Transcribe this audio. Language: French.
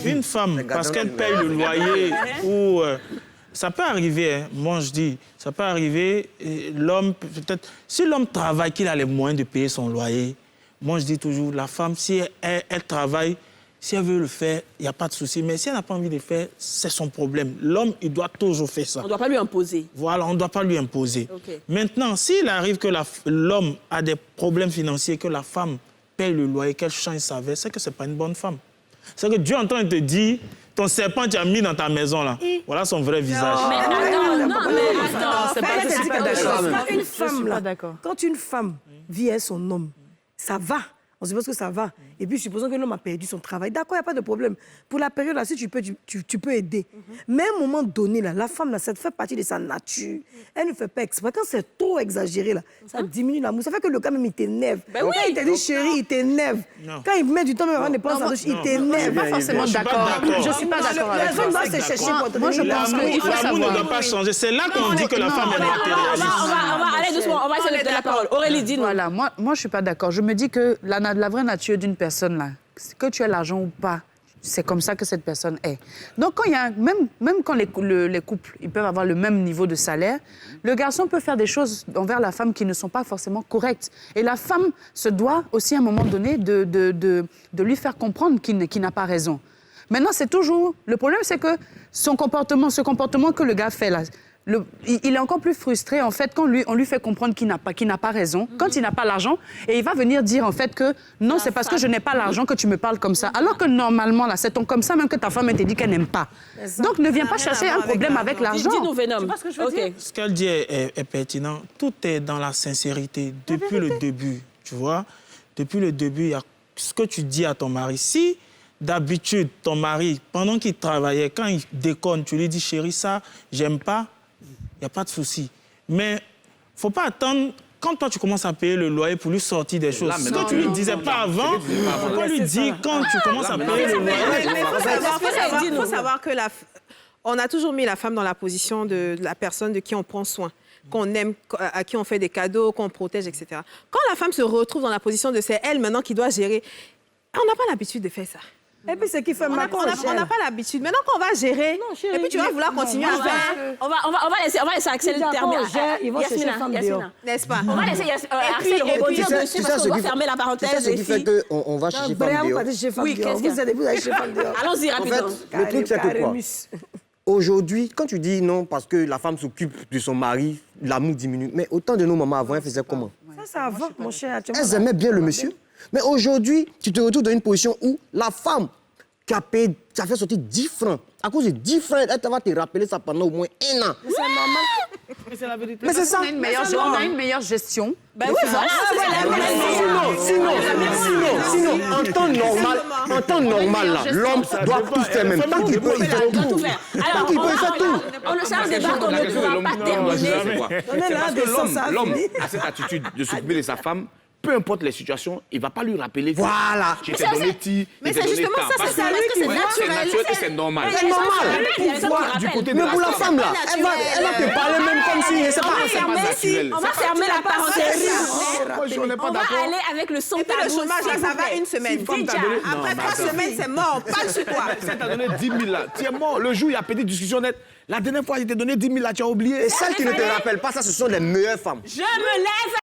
Une femme parce qu'elle paye le loyer ou... ça peut arriver, hein. Moi je dis, ça peut arriver, l'homme, peut-être... Si l'homme travaille, qu'il a les moyens de payer son loyer, moi je dis toujours, la femme, si elle travaille, si elle veut le faire, il n'y a pas de souci. Mais si elle n'a pas envie de le faire, c'est son problème. L'homme, il doit toujours faire ça. On ne doit pas lui imposer. Voilà, on ne doit pas lui imposer. Okay. Maintenant, s'il arrive que l'homme a des problèmes financiers, que la femme paye le loyer, qu'elle change sa veste, c'est que ce n'est pas une bonne femme. C'est que Dieu est en train de te dire, ton serpent, tu as mis dans ta maison, là. Voilà son vrai visage. Mais attends, c'est pas je suis pas d'accord. Quand une femme vit avec son homme, ça va. On suppose que ça va. Et puis, supposons que l'homme a perdu son travail. D'accord, il n'y a pas de problème. Pour la période, là, si tu peux aider. Mais à un moment donné, là, la femme, là, ça fait partie de sa nature. Elle ne fait pas exprès. Quand c'est trop exagéré, là, ça diminue l'amour. Ça fait que le gars, même, il t'énerve. Quand il te dit chérie, il t'énerve. Quand il met du temps, même avant de prendre sa douche, il t'énerve. Je suis pas forcément d'accord. Je suis pas d'accord avec ça. Moi, je pense qu'il faut savoir. L'amour ne doit pas changer. C'est là qu'on dit que la femme est matérialiste. On va aller doucement. On va essayer de donner la parole. Aurélie, dis-nous. Voilà, moi, je suis pas d'accord. Je me dis que la vraie nature d'une personne, là, que tu aies l'argent ou pas, c'est comme ça que cette personne est. Donc, quand il y a, même quand les couples ils peuvent avoir le même niveau de salaire, le garçon peut faire des choses envers la femme qui ne sont pas forcément correctes. Et la femme se doit aussi, à un moment donné, de lui faire comprendre qu'il n'a pas raison. Maintenant, c'est toujours... Le problème, c'est que ce comportement que le gars fait là, il est encore plus frustré, en fait, quand on lui fait comprendre qu'il n'a pas raison, quand il n'a pas l'argent, et il va venir dire, en fait, que non, c'est parce que je n'ai pas l'argent que tu me parles comme ça. Alors que, normalement, là, c'est comme ça même que ta femme te dit qu'elle n'aime pas. Donc, ne viens pas chercher un problème avec l'argent. Dis-nous, Venom. Tu vois ce que je veux dire? Ce qu'elle dit est pertinent. Tout est dans la sincérité, depuis le début, tu vois. Depuis le début, il y a ce que tu dis à ton mari. Si, d'habitude, ton mari, pendant qu'il travaillait, quand il déconne, tu lui dis, chérie, ça, j'aime pas, il n'y a pas de souci. Mais il ne faut pas attendre, quand toi tu commences à payer le loyer pour lui sortir des choses. Ce que tu ne lui disais pas avant, il faut lui dire quand tu commences à payer le loyer. Il faut savoir que on a toujours mis la femme dans la position de la personne de qui on prend soin, qu'on aime, à qui on fait des cadeaux, qu'on protège, etc. Quand la femme se retrouve dans la position de c'est elle maintenant qui doit gérer, on n'a pas l'habitude de faire ça. Et puis, ce qui fait mal, on n'a pas l'habitude. Maintenant qu'on va gérer, et puis tu vas vouloir continuer à faire. On va laisser Axel terminer. Ils vont chercher femme dehors. N'est-ce pas? On va laisser Axel rebondir dessus parce qu'on va fermer la parenthèse. C'est ce qui fait qu'on va chercher femme dehors. Oui, vous allez chercher femme dehors. Allons-y rapidement. En fait, le truc, c'est que quoi? Aujourd'hui, quand tu dis non parce que la femme s'occupe de son mari, l'amour diminue. Mais autant de nos mamans avant, elles faisaient comment? Ça avant, mon cher. Elles aimaient bien le monsieur. Mais aujourd'hui, tu te retrouves dans une position où la femme qui a payé, ça fait sortir 10 francs. À cause de 10 francs, elle va te rappeler ça pendant au moins 1 an. Mais c'est normal. Mais c'est la vérité. Mais c'est ça. On a une meilleure gestion. Ben oui, voilà. Sinon, en temps normal, là, l'homme doit tout faire même. Tant qu'il peut, il fait tout. Tant qu'il peut, il fait tout. On le sait, un débat qu'on ne pourra pas terminer. L'homme a cette attitude de s'occuper de sa femme. Peu importe les situations, il ne va pas lui rappeler que voilà. Je t'ai donné ti, mais c'est justement ça, c'est lui qui voit. C'est naturel et c'est normal. C'est normal. Du côté de mais la pour la femme, là, elle va te parler même comme si... C'est pas On va fermer la parenthèse. On n'est pas On va d'accord. aller avec le son Et puis le tabou. chômage, là, ça va une semaine. Après 3 semaines, c'est mort. Pas sur toi. Ça t'a donné 10 000 là. Tu es mort. Le jour, il y a pété discussion nette. La dernière fois, il t'a donné 10 000 là, tu as oublié. Et celles qui ne te rappellent pas, ça, ce sont les meilleures femmes. Je me lève.